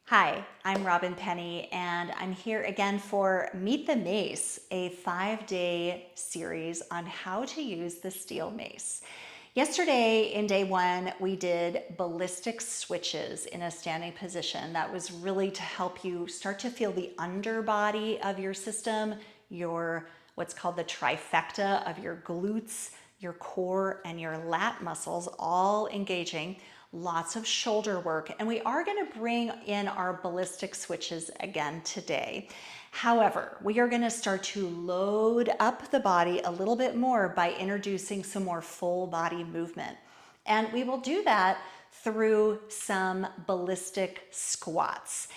Hi, I'm Penney, and I'm here again for Meet the Mace, a 5-day series on how to use the steel mace. Yesterday in day one, we did ballistic switches in a standing position. That was really to help you start to feel the underbody of your system, your what's called the trifecta of your glutes, your core, and your lat muscles all engaging. Lots of shoulder work, and we are going to bring in our ballistic switches again today. However, we are going to start to load up the body a little bit more by introducing some more full body movement. And we will do that through some ballistic squats.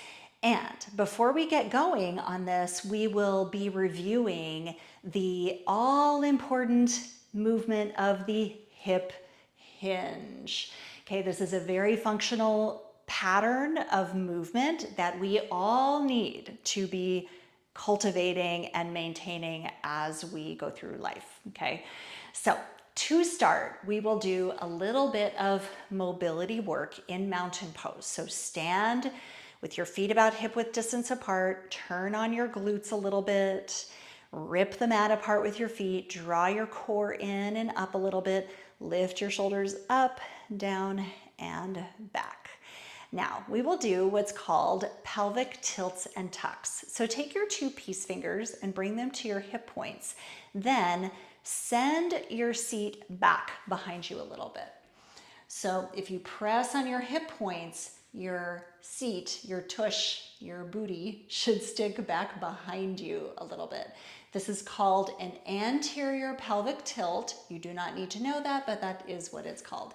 And before we get going on this, we will be reviewing the all important movement of the hip hinge. Okay, this is a very functional pattern of movement that we all need to be cultivating and maintaining as we go through life. Okay, so to start, we will do a little bit of mobility work in mountain pose. So stand with your feet about hip width distance apart, turn on your glutes a little bit, rip the mat apart with your feet, draw your core in and up a little bit, lift your shoulders up, down, and back. Now, we will do what's called pelvic tilts and tucks. So take your two peace fingers and bring them to your hip points. Then send your seat back behind you a little bit. So if you press on your hip points, your seat, your tush, your booty should stick back behind you a little bit. This is called an anterior pelvic tilt. You do not need to know that, but that is what it's called.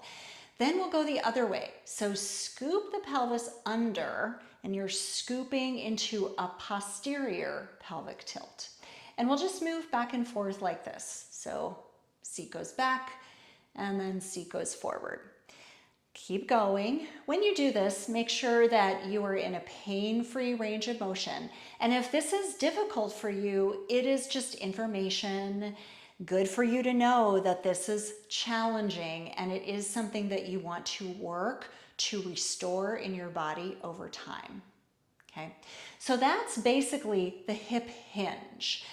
Then we'll go the other way. So scoop the pelvis under, and you're scooping into a posterior pelvic tilt. And we'll just move back and forth like this. So seat goes back, and then seat goes forward. Keep going. When you do this, make sure that you are in a pain-free range of motion. And if this is difficult for you, it is just information. Good for you to know that this is challenging and it is something that you want to work to restore in your body over time. Okay, so that's basically the hip hinge.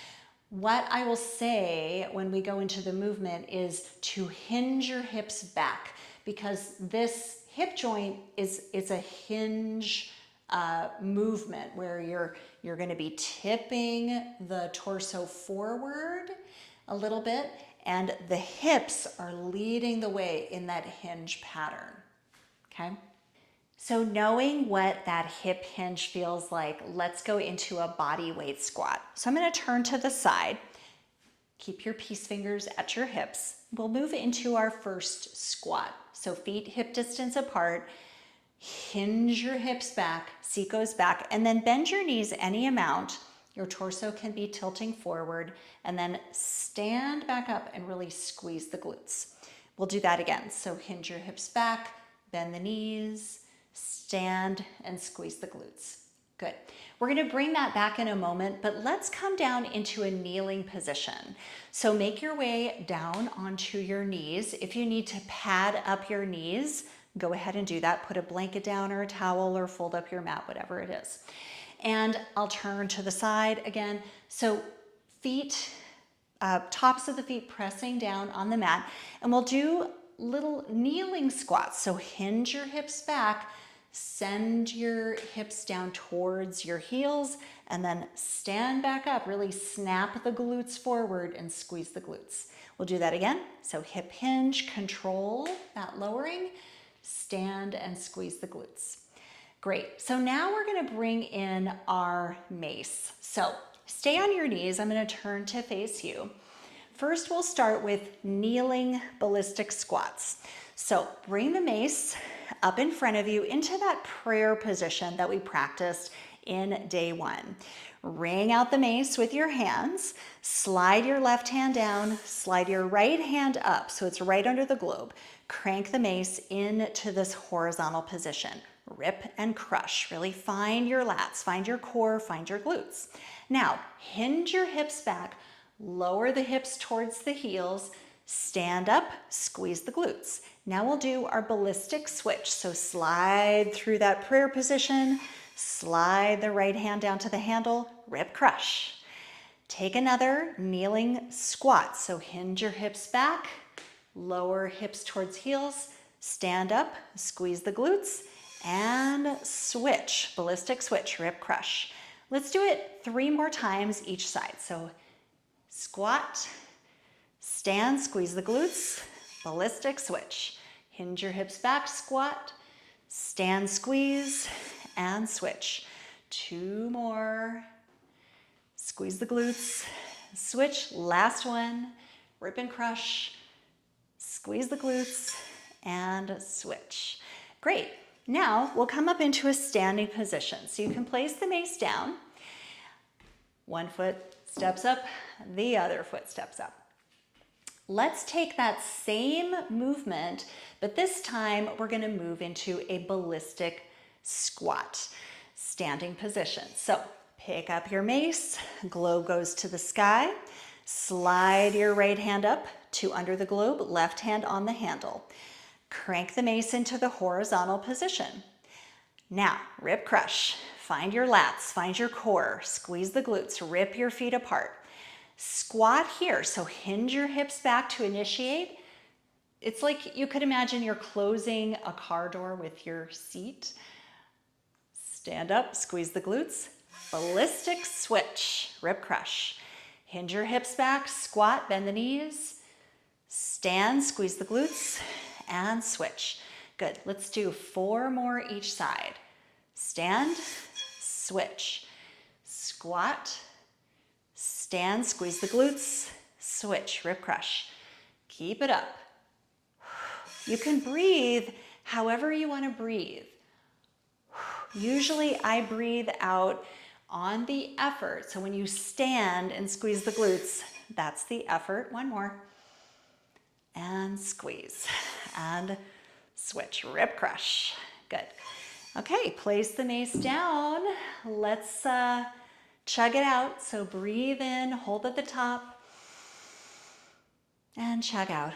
What I will say when we go into the movement is to hinge your hips back, because this hip joint is a hinge movement where you're going to be tipping the torso forward a little bit, and the hips are leading the way in that hinge pattern. Okay. So knowing what that hip hinge feels like, let's go into a body weight squat. So I'm going to turn to the side. Keep your peace fingers at your hips. We'll move into our first squat. So feet hip distance apart, hinge your hips back, seat goes back, and then bend your knees any amount. Your torso can be tilting forward, and then stand back up and really squeeze the glutes. We'll do that again. So hinge your hips back, bend the knees, stand and squeeze the glutes. Good. We're going to bring that back in a moment, but let's come down into a kneeling position. So make your way down onto your knees. If you need to pad up your knees, go ahead and do that. Put a blanket down or a towel or fold up your mat, whatever it is. And I'll turn to the side again. So feet, tops of the feet pressing down on the mat, and we'll do little kneeling squats. So hinge your hips back, send your hips down towards your heels, and then stand back up. Really snap the glutes forward and squeeze the glutes. We'll do that again. So hip hinge, control that lowering, stand and squeeze the glutes. Great. So now we're going to bring in our mace. So stay on your knees. I'm going to turn to face you. First, we'll start with kneeling ballistic squats. So bring the mace up in front of you into that prayer position that we practiced in day one. Ring out the mace with your hands. Slide your left hand down. Slide your right hand up so it's right under the globe. Crank the mace into this horizontal position. Rip and crush. Really find your lats, find your core, find your glutes. Now, hinge your hips back. Lower the hips towards the heels, stand up, squeeze the glutes. Now we'll do our ballistic switch. So slide through that prayer position, Slide the right hand down to the handle, rip crush. Take another kneeling squat. So hinge your hips back, lower hips towards heels, stand up, squeeze the glutes, and switch, ballistic switch, rip crush. Let's do it 3 more times each side. So squat, stand, squeeze the glutes, ballistic switch. Hinge your hips back, squat, stand, squeeze, and switch. 2 more. Squeeze the glutes, switch, last one, rip and crush, squeeze the glutes, and switch. Great. Now we'll come up into a standing position. So you can place the mace down. One foot steps up, the other foot steps up. Let's take that same movement, but this time we're going to move into a ballistic squat, standing position. So pick up your mace, globe goes to the sky, slide your right hand up to under the globe, left hand on the handle. Crank the mace into the horizontal position. Now, rip crush. Find your lats, find your core, squeeze the glutes, rip your feet apart. Squat here, so hinge your hips back to initiate. It's like you could imagine you're closing a car door with your seat. Stand up, squeeze the glutes, ballistic switch, rip crush. Hinge your hips back, squat, bend the knees, stand, squeeze the glutes, and switch. Good, let's do 4 more each side. Stand, switch, squat, stand, squeeze the glutes, switch, rip crush. Keep it up. You can breathe however you want to breathe. Usually I breathe out on the effort. So when you stand and squeeze the glutes, that's the effort. 1 more. And squeeze. And switch. Rip crush. Good. Okay, place the mace down. Let's chug it out. So breathe in, hold at the top, and chug out.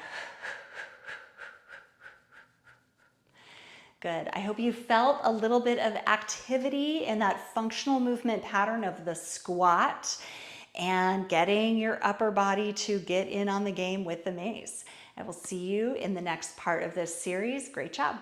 Good. I hope you felt a little bit of activity in that functional movement pattern of the squat and getting your upper body to get in on the game with the mace. I will see you in the next part of this series. Great job.